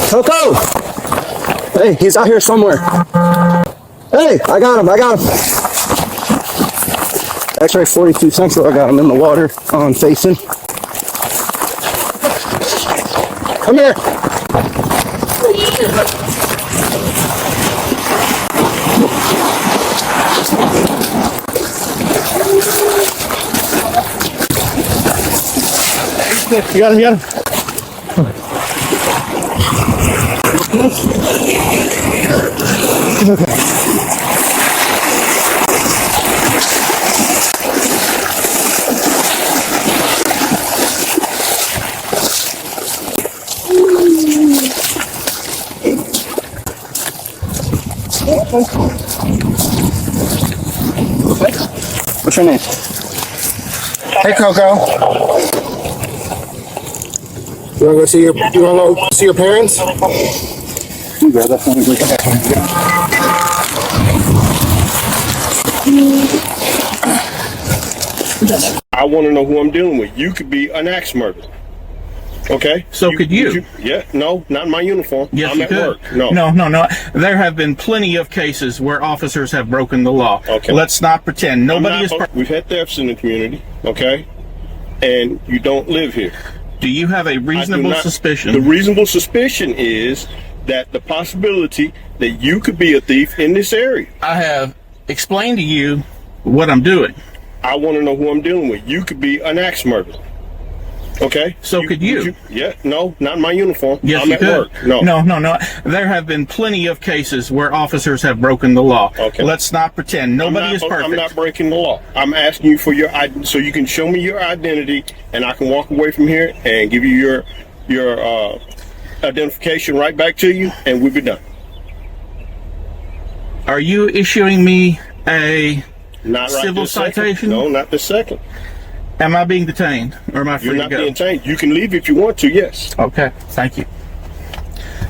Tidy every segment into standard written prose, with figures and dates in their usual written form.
Coco! Hey, he's out here somewhere. Hey, I got him. X-ray 42 Central, I got him in the water on facing. Come here. You got him. Okay. What's your name? Hey, Coco. You wanna go see your parents? You grab that phone. I want to know who I'm dealing with. You could be an axe murderer. Okay? So could you? Yeah, no, not in my uniform. Yes, I'm you at could. work. No. No. There have been plenty of cases where officers have broken the law. Okay. Let's not pretend. Nobody is. We've had thefts in the community, okay? And you don't live here. Do you have a reasonable suspicion? The reasonable suspicion is that the possibility that you could be a thief in this area. I have explained to you what I'm doing. I want to know who I'm dealing with. You could be an axe murderer. Okay? So could you? Yeah, no, not in my uniform. Yes, I'm you at could. work. No. There have been plenty of cases where officers have broken the law. Okay. Let's not pretend. Nobody is perfect. I'm not breaking the law. I'm asking you for your so you can show me your identity, and I can walk away from here and give you your identification right back to you, and we'll be done. Are you issuing me a Not right civil this second. citation? No, not this second. Am I being detained, or am I free You're to not go? being detained. You can leave if you want to. Yes. Okay, thank you.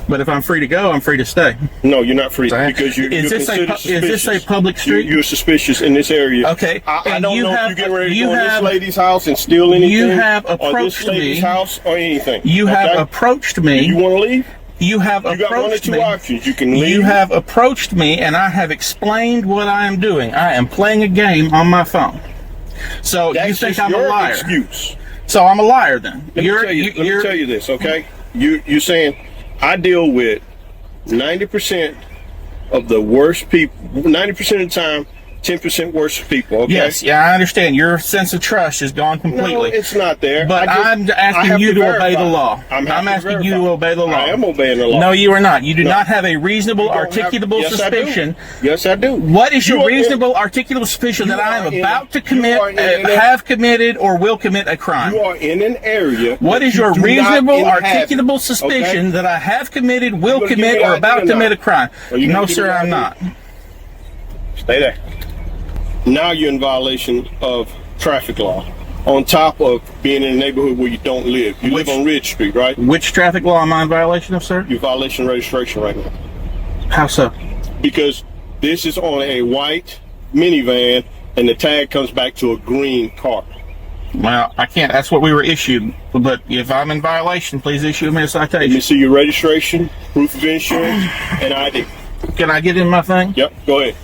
But if I'm free to go, I'm free to stay. No, you're not free because you're Is this a public street? You're suspicious in this area. Okay. I don't know if you're getting ready to you go in this have- lady's house and steal anything. You have or this approached lady's me. house or anything. You have okay? approached me. You want to leave? You have You got one or approached two me. options. You can leave. You have approached me, and I have explained what I am doing. I am playing a game on my phone. So That's you think just I'm a your liar? Excuse. So I'm a liar then? Let me tell you this, okay? You're saying I deal with 90% of the worst people. 90% of the time, 10% worse people. Okay. Yes, yeah, I understand. Your sense of trust is gone completely. No, it's not there. But I'm asking you to obey the law. I'm asking you to obey the law. I am obeying the law. No, you are not. You do not have a reasonable, articulable Yes, suspicion. Yes, I do. What is your reasonable, articulable suspicion that I am about to commit, have committed, or will commit a crime? You are in an area. What is your reasonable, articulable suspicion that I have committed, will commit, or about to commit a crime? No, sir, I'm not. Stay there. Now you're in violation of traffic law. On top of being in a neighborhood where you don't live. You live on Ridge Street, right? Which traffic law am I in violation of, sir? You're violation registration right now. How so? Because this is on a white minivan and the tag comes back to a green car. Well, I can't. That's what we were issued. But if I'm in violation, please issue me a Let me citation. see your registration, proof of insurance, and ID. Can I get in my thing? Yep, go ahead.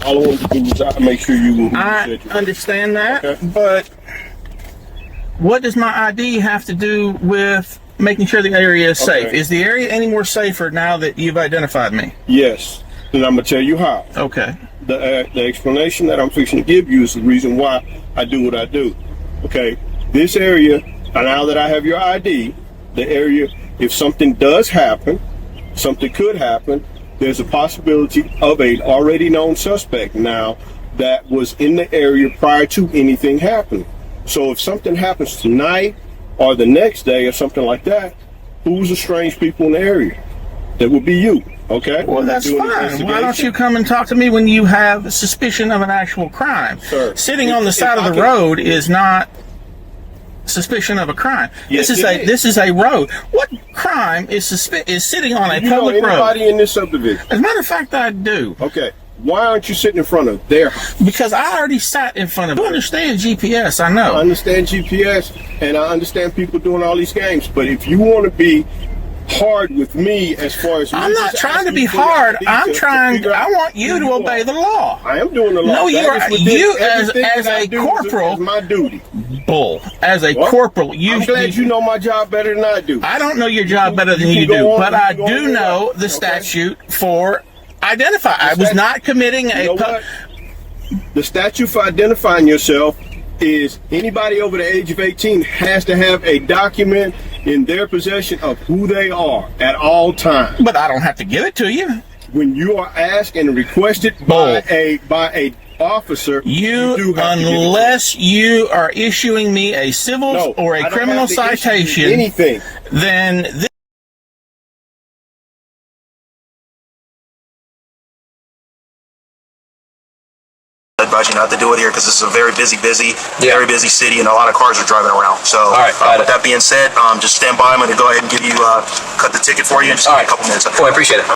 All I want to do is make sure you. I understand that, Okay. but what does my ID have to do with making sure the area is safe? Okay. Is the area any more safer now that you've identified me? Yes, and I'm gonna tell you how. Okay. The explanation that I'm fixing to give you is the reason why I do what I do. Okay, this area, now that I have your ID, the area, if something does happen, something could happen, there's a possibility of a already known suspect now that was in the area prior to anything happening. So if something happens tonight or the next day or something like that, who's the strange people in the area? That would be you. Okay. Well, that's Do an fine. Why don't investigation. you come and talk to me when you have suspicion of an actual crime? Sir, Sitting on the side of the road is not suspicion of a crime. Yes, This is a road. What crime is sitting on a You know public road? anybody in this subdivision? As a matter of fact, I do. Okay. Why aren't you sitting in front of their house? Because I already sat in front of. You understand GPS? I know. I understand GPS, and I understand people doing all these games. But if you want to be hard with me as far as I'm not trying to be hard. I want you to obey the law. I am doing the law. No, you as a corporal. Is my duty. Bull. As a corporal, I'm glad you know my job better than I do. I don't know your job better than you do, but I do know the statute for identify. I was not committing the statute for identifying yourself is anybody over the age of 18 has to have a document in their possession of who they are at all times. But I don't have to give it to you. When you are asked and requested by a officer, unless you are issuing me a civil or a criminal citation, anything, then this I advise you not to do it here because this is a very busy city, and a lot of cars are driving around. So, with that being said, just stand by. I'm going to go ahead and give you cut the ticket for you in just a couple minutes. Oh, I appreciate it.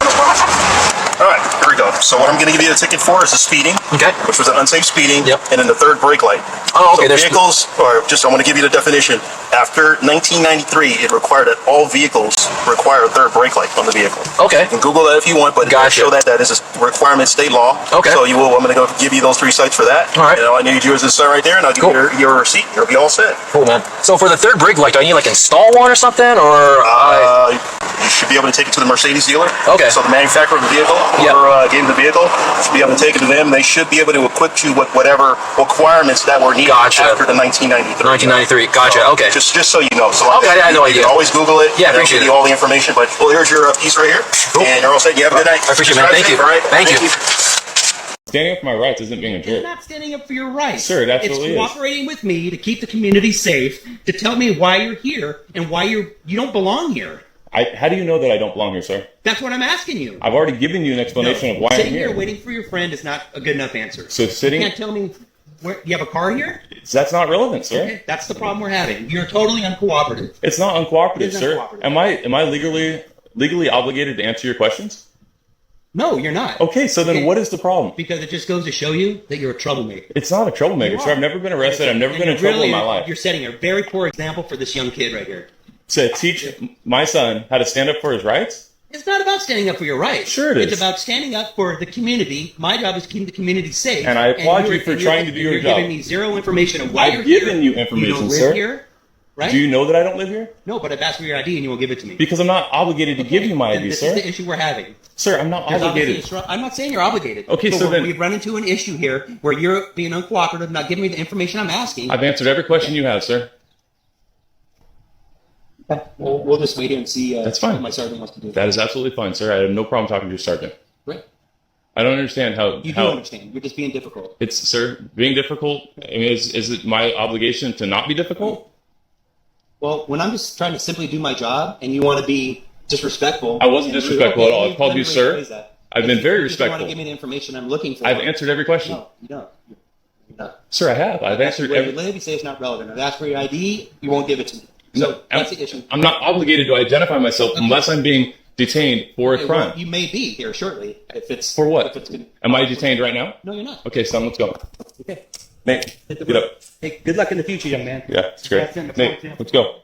All right, here we go. So what I'm going to give you a ticket for is the speeding, which was an unsafe speeding, and then the third brake light. Oh, okay. So vehicles, I want to give you the definition. After 1993, it required that all vehicles require a third brake light on the vehicle. Okay. You can Google that if you want, but gotcha. show that is a requirement, state law. Okay. So I'm going to go give you those 3 sites for that. All right. And all I need you is this right there, and I'll give you your receipt. You'll be all set. Cool, man. So for the third brake light, do I need install one or something, or? You should be able to take it to the Mercedes dealer. Okay. So the manufacturer of the vehicle, gave the vehicle, should be able to take it to them. They should be able to equip you with whatever requirements that were needed after the 1993. 1993. Gotcha. So, okay. Just so you know. So I had no idea. You can always Google it. Yeah, I appreciate it. All the information. But here's your piece right here. Cool. And you're all set. You have a good night. I appreciate it, man. Thank you. All right. Thank you. Standing up for my rights isn't being a jerk. It's not standing up for your rights. Sir, it absolutely is. It's cooperating with me to keep the community safe, to tell me why you're here and why you don't belong here. How do you know that I don't belong here, sir? That's what I'm asking you. I've already given you an explanation of why I'm here. Sitting here waiting for your friend is not a good enough answer. So sitting... You can't tell me... you have a car here? That's not relevant, sir. Okay, that's the problem we're having. You're totally uncooperative. It's not uncooperative, sir. Am I legally obligated to answer your questions? No, you're not. Okay, so then what is the problem? Because it just goes to show you that you're a troublemaker. It's not a troublemaker, sir. I've never been arrested. I've never been in trouble in my life. You're setting a very poor example for this young kid right here. To teach my son how to stand up for his rights? It's not about standing up for your rights. Sure it is. It's about standing up for the community. My job is keeping the community safe. And I applaud you for trying to do your job. You're giving me zero information on why you're here. I've given you information, sir. You don't live here, right? Do you know that I don't live here? No, but I've asked for your ID and you won't give it to me. Because I'm not obligated to give you my ID, this sir. This is the issue we're having. Sir, I'm not obligated. I'm not saying you're obligated. Okay, so then... We've run into an issue here where you're being uncooperative, not giving me the information I'm asking. I've answered every question you have, sir. We'll just wait here and see That's fine. what my sergeant wants to do. That is absolutely fine, sir. I have no problem talking to your sergeant. Great. I don't understand how... You do understand. You're just being difficult. It's, sir, being difficult, I mean, is it my obligation to not be difficult? Well, when I'm just trying to simply do my job and you want to be disrespectful... I wasn't disrespectful at all. I've called you sir. I've been very respectful. You want to give me the information I'm looking for. I've answered every question. No, you don't. You're not. Sir, I have. I've answered every... Let me say it's not relevant. I've asked for your ID. You won't give it to me. So that's the issue. I'm not obligated to identify myself unless I'm being detained for a crime. Well, you may be here shortly. If it's for what? Am I detained right now? No, you're not. Okay, son, let's go. Okay. Nate, get up. Hey, good luck in the future, young man. Yeah, it's great. Nate, let's go.